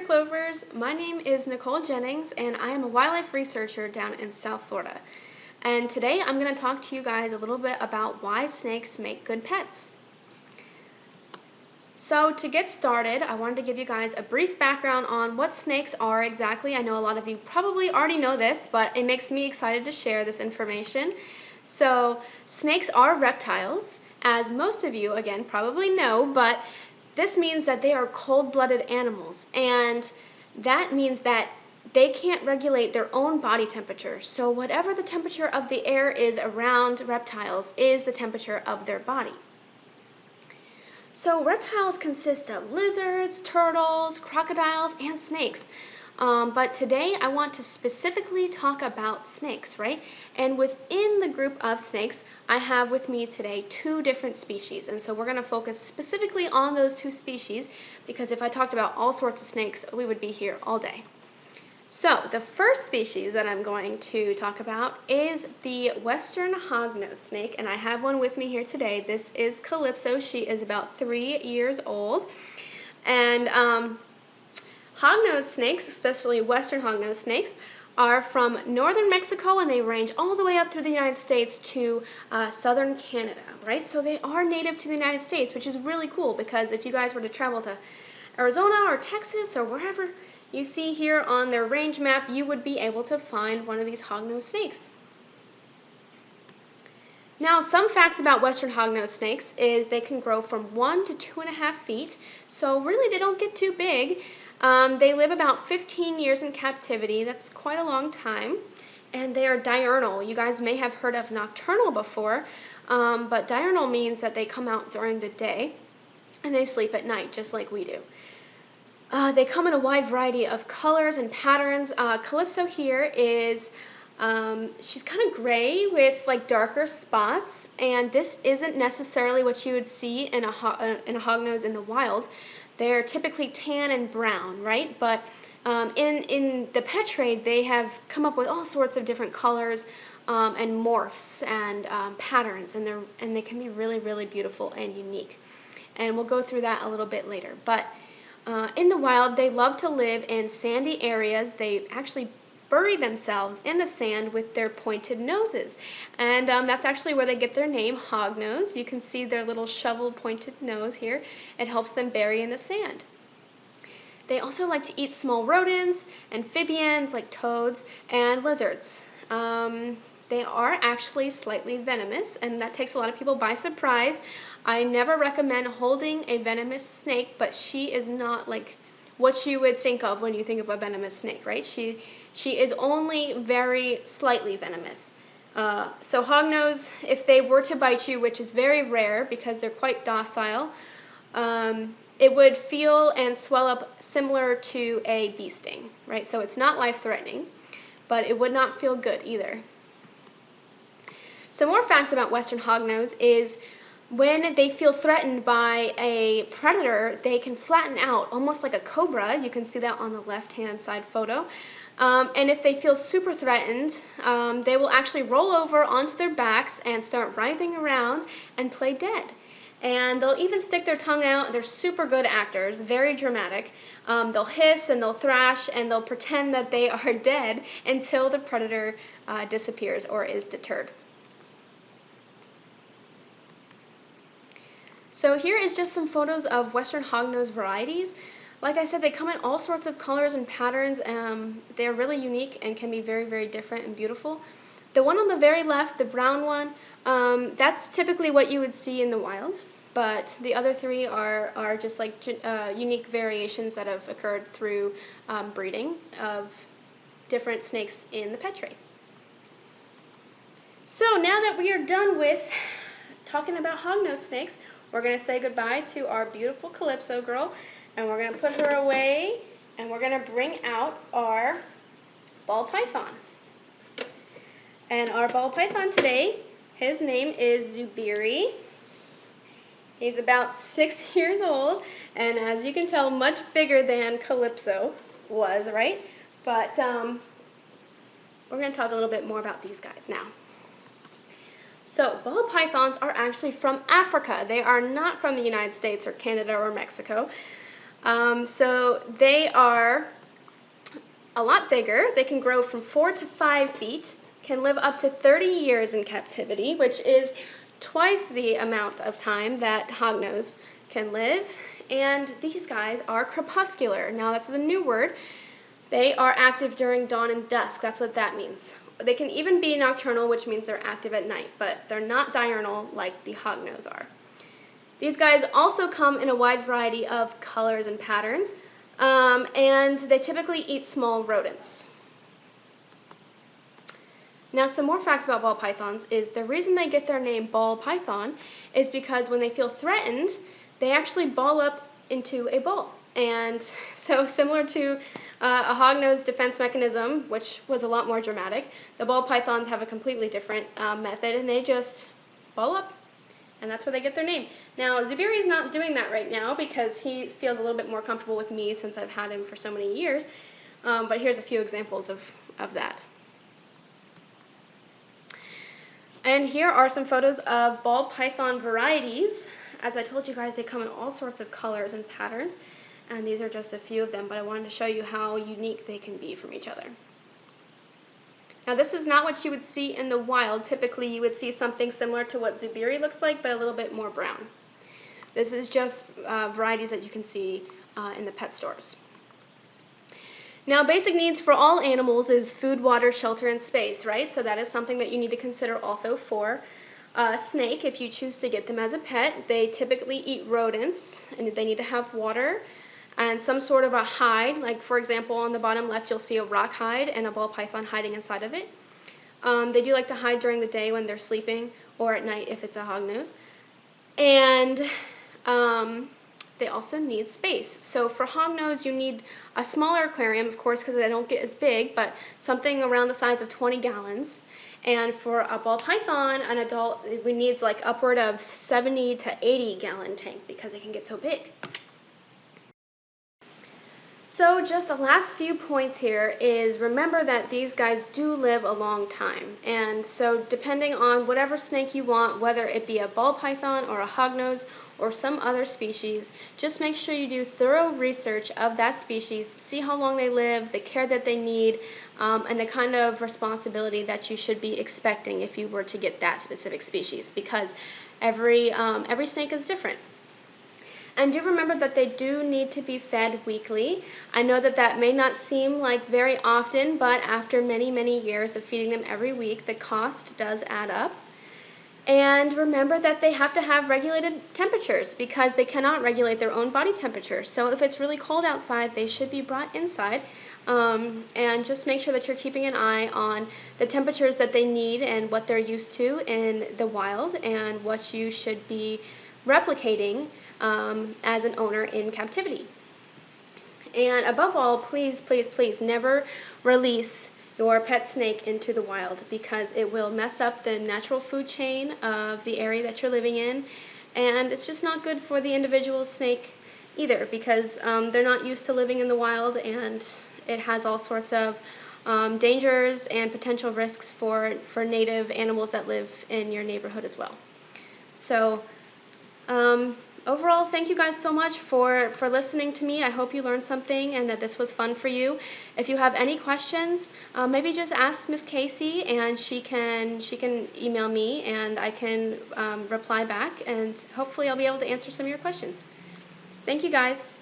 there, Clovers. My name is Nicole Jennings, and I am a wildlife researcher down in South Florida. And today I'm going to talk to you guys a little bit about why snakes make good pets. So to get started, I wanted to give you guys a brief background on what snakes are exactly. I know a lot of you probably already know this, but it makes me excited to share this information. So snakes are reptiles, as most of you, again, probably know, but this means that they are cold-blooded animals, and that means that they can't regulate their own body temperature. So whatever the temperature of the air is around reptiles is the temperature of their body. So reptiles consist of lizards, turtles, crocodiles, and snakes. But today I want to specifically talk about snakes, right? And within the group of snakes, I have with me today two different species. And so we're going to focus specifically on those two species because if I talked about all sorts of snakes, we would be here all day. So the first species that I'm going to talk about is the Western Hognose snake, and I have one with me here today. This is Calypso. She is about 3 years old. And hognose snakes, especially Western hognose snakes, are from northern Mexico, and they range all the way up through the United States to southern Canada, right? So they are native to the United States, which is really cool because if you guys were to travel to Arizona or Texas or wherever you see here on their range map, you would be able to find one of these hognose snakes. Now, some facts about Western hognose snakes is they can grow from 1 to 2.5 feet, so really they don't get too big. They live about 15 years in captivity. That's quite a long time. And they are diurnal. You guys may have heard of nocturnal before, but diurnal means that they come out during the day and they sleep at night, just like we do. They come in a wide variety of colors and patterns. Calypso here is, she's kind of gray with like darker spots, and this isn't necessarily what you would see in a hognose in the wild. They're typically tan and brown, right? But in the pet trade, they have come up with all sorts of different colors and morphs and patterns, and they can be really, really beautiful and unique. And we'll go through that a little bit later. But in the wild, they love to live in sandy areas. They actually bury themselves in the sand with their pointed noses. And that's actually where they get their name, hognose. You can see their little shovel-pointed nose here. It helps them bury in the sand. They also like to eat small rodents, amphibians like toads, and lizards. They are actually slightly venomous, and that takes a lot of people by surprise. I never recommend holding a venomous snake, but she is not like what you would think of when you think of a venomous snake, right? She is only very slightly venomous. So hognose, if they were to bite you, which is very rare because they're quite docile, it would feel and swell up similar to a bee sting, right? So it's not life-threatening, but it would not feel good either. Some more facts about Western hognose is when they feel threatened by a predator, they can flatten out almost like a cobra. You can see that on the left-hand side photo. And if they feel super threatened, they will actually roll over onto their backs and start writhing around and play dead. And they'll even stick their tongue out. They're super good actors, very dramatic. They'll hiss and they'll thrash and they'll pretend that they are dead until the predator disappears or is deterred. So here is just some photos of Western hognose varieties. Like I said, they come in all sorts of colors and patterns. They're really unique and can be very, very different and beautiful. The one on the very left, the brown one, that's typically what you would see in the wild. But the other three are just like unique variations that have occurred through breeding of different snakes in the pet trade. So now that we are done with talking about hognose snakes, we're going to say goodbye to our beautiful Calypso girl, and we're going to put her away, and we're going to bring out our ball python. And our ball python today, his name is Zubiri. He's about 6 years old, and as you can tell, much bigger than Calypso was, right? But we're going to talk a little bit more about these guys now. So ball pythons are actually from Africa. They are not from the United States or Canada or Mexico. So they are a lot bigger. They can grow from 4 to 5 feet, can live up to 30 years in captivity, which is twice the amount of time that hognose can live. And these guys are crepuscular. Now that's a new word. They are active during dawn and dusk. That's what that means. They can even be nocturnal, which means they're active at night, but they're not diurnal like the hognose are. These guys also come in a wide variety of colors and patterns, and they typically eat small rodents. Now, some more facts about ball pythons is the reason they get their name ball python is because when they feel threatened, they actually ball up into a ball. And so similar to a hognose defense mechanism, which was a lot more dramatic, the ball pythons have a completely different method, and they just ball up. And that's where they get their name. Now, Zubiri is not doing that right now because he feels a little bit more comfortable with me since I've had him for so many years. But here's a few examples of that. And here are some photos of ball python varieties. As I told you guys, they come in all sorts of colors and patterns. And these are just a few of them, but I wanted to show you how unique they can be from each other. Now, this is not what you would see in the wild. Typically, you would see something similar to what Zubiri looks like, but a little bit more brown. This is just varieties that you can see in the pet stores. Now, basic needs for all animals is food, water, shelter, and space, right? So that is something that you need to consider also for a snake if you choose to get them as a pet. They typically eat rodents, and they need to have water and some sort of a hide. Like, for example, on the bottom left, you'll see a rock hide and a ball python hiding inside of it. They do like to hide during the day when they're sleeping, or at night if it's a hognose. And they also need space. So for hognose, you need a smaller aquarium, of course, because they don't get as big, but something around the size of 20 gallons. And for a ball python, an adult, we need like upward of 70 to 80 gallon tank because they can get so big. So just the last few points here is remember that these guys do live a long time. And so depending on whatever snake you want, whether it be a ball python or a hognose or some other species, just make sure you do thorough research of that species, see how long they live, the care that they need, and the kind of responsibility that you should be expecting if you were to get that specific species, because every snake is different. And do remember that they do need to be fed weekly. I know that that may not seem like very often, but after many, many years of feeding them every week, the cost does add up. And remember that they have to have regulated temperatures because they cannot regulate their own body temperature. So if it's really cold outside, they should be brought inside. And just make sure that you're keeping an eye on the temperatures that they need and what they're used to in the wild and what you should be replicating as an owner in captivity. And above all, please, please, please never release your pet snake into the wild because it will mess up the natural food chain of the area that you're living in, and it's just not good for the individual snake either because they're not used to living in the wild, and it has all sorts of dangers and potential risks for native animals that live in your neighborhood as well. So overall, thank you guys so much for listening to me. I hope you learned something and that this was fun for you. If you have any questions, maybe just ask Miss Casey, and she can email me, and I can reply back, and hopefully I'll be able to answer some of your questions. Thank you guys.